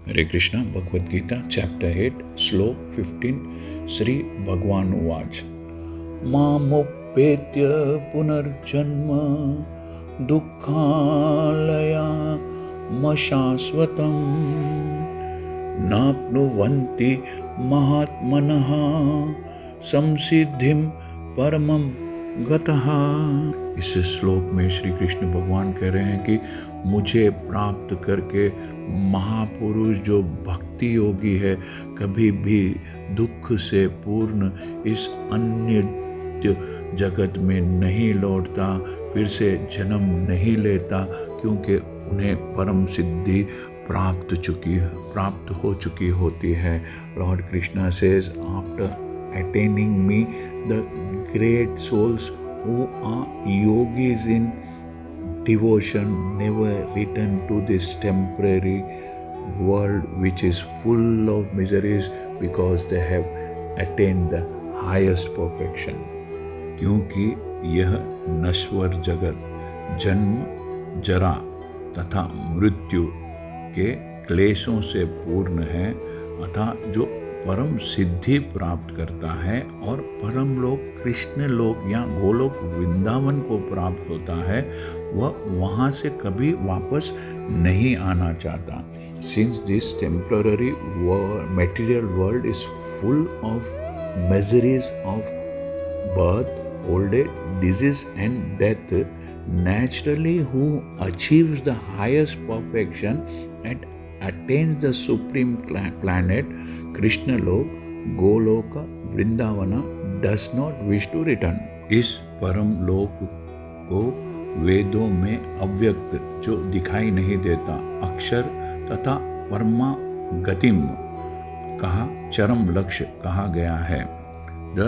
हरे Krishna Bhagavad Gita chapter 8 श्लोक 15 श्री भगवान उवाच मामुपेत्य पुनर्जन्म दुःखालयमशाश्वतम् नाप्नुवन्ति महात्मनः संसिद्धिं परमं गतः। इस श्लोक में श्री कृष्ण भगवान कह रहे हैं कि मुझे प्राप्त करके महापुरुष जो भक्ति योगी है कभी भी दुख से पूर्ण इस अन्य जगत में नहीं लौटता, फिर से जन्म नहीं लेता, क्योंकि उन्हें परम सिद्धि प्राप्त हो चुकी होती है। Lord Krishna says after attaining me the great souls who are yogis in devotion never return to this temporary world which is full of miseries because they have attained the highest perfection। क्योंकि यह नश्वर जगत जन्म जरा तथा मृत्यु के क्लेशों से पूर्ण है, अतः जो परम सिद्धि प्राप्त करता है और परम लोक कृष्ण लोक या गोलोक वृंदावन को प्राप्त होता है, वह वहाँ से कभी वापस नहीं आना चाहता। Since this temporary material world is full of miseries of birth, old age, disease and death, naturally who achieves the highest perfection and attains the supreme planet Krishna Lok, Goloka, Vrindavana does not wish to return। इस परम लोक को वेदों में अव्यक्त जो दिखाई नहीं देता अक्षर तथा परमा गतिम कहा चरम लक्ष्य कहा गया है। The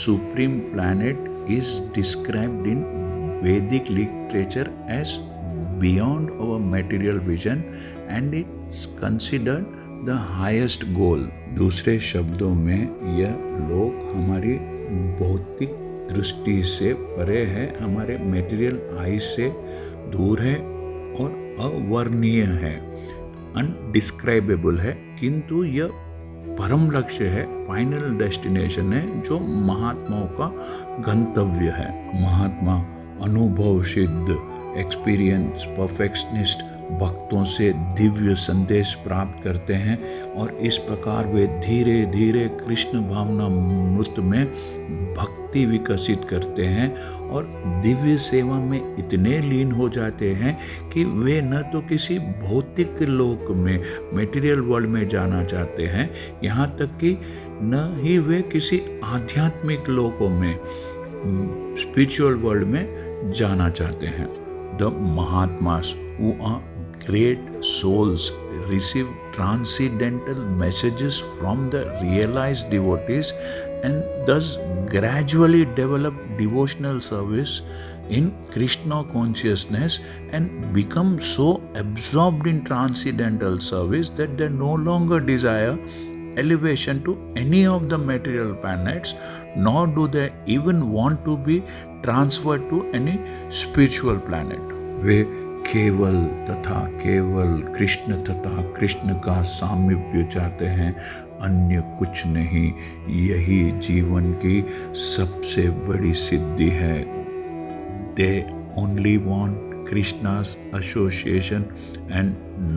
supreme planet is described in Vedic literature as beyond our material vision and it's considered the highest goal. दूसरे शब्दों में यह लोक हमारी भौतिक दृष्टि से परे है, हमारे मेटीरियल आई से दूर है और अवर्णनीय है, अनडिस्क्राइबेबल है, किंतु यह परम लक्ष्य है, फाइनल डेस्टिनेशन है, जो महात्माओं का गंतव्य है। महात्मा अनुभव सिद्ध एक्सपीरियंस परफेक्शनिस्ट भक्तों से दिव्य संदेश प्राप्त करते हैं और इस प्रकार वे धीरे धीरे कृष्ण भावना मृत में भक्ति विकसित करते हैं और दिव्य सेवा में इतने लीन हो जाते हैं कि वे न तो किसी भौतिक लोक में मटेरियल वर्ल्ड में जाना चाहते हैं, यहाँ तक कि न ही वे किसी आध्यात्मिक लोकों में स्पिरिचुअल वर्ल्ड में जाना चाहते हैं। The mahatmas who are great souls receive transcendental messages from the realized devotees and thus gradually develop devotional service in Krishna consciousness and become so absorbed in transcendental service that they no longer desire elevation to any of the material planets, nor do they even want to be transferred to any spiritual planet। वे केवल तथा कृष्ण का सामीप्य चाहते हैं, अन्य कुछ नहीं। यही जीवन की सबसे बड़ी सिद्धि है। They only want Krishna's association and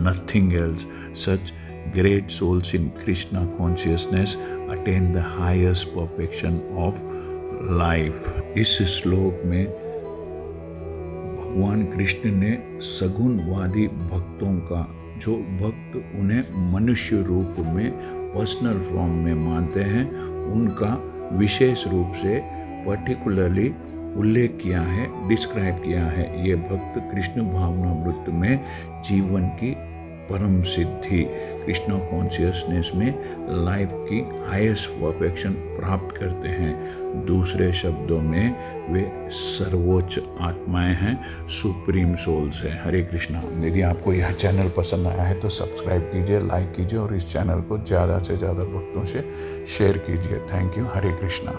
nothing else। Such great souls in Krishna consciousness attain the highest perfection of life। इस श्लोक में भगवान कृष्ण ने सगुणवादी भक्तों का, जो भक्त उन्हें मनुष्य रूप में पर्सनल फॉर्म में मानते हैं, उनका विशेष रूप से पर्टिकुलरली उल्लेख किया है, डिस्क्राइब किया है। ये भक्त कृष्ण भावनामृत में जीवन की परम सिद्धि कृष्णा कॉन्शियसनेस में लाइफ की हाईएस्ट परफेक्शन प्राप्त करते हैं। दूसरे शब्दों में वे सर्वोच्च आत्माएं हैं, सुप्रीम सोल्स हैं। हरे कृष्णा। यदि आपको यह चैनल पसंद आया है तो सब्सक्राइब कीजिए, लाइक कीजिए और इस चैनल को ज़्यादा से ज़्यादा भक्तों से शेयर कीजिए। Thank you. हरे कृष्णा।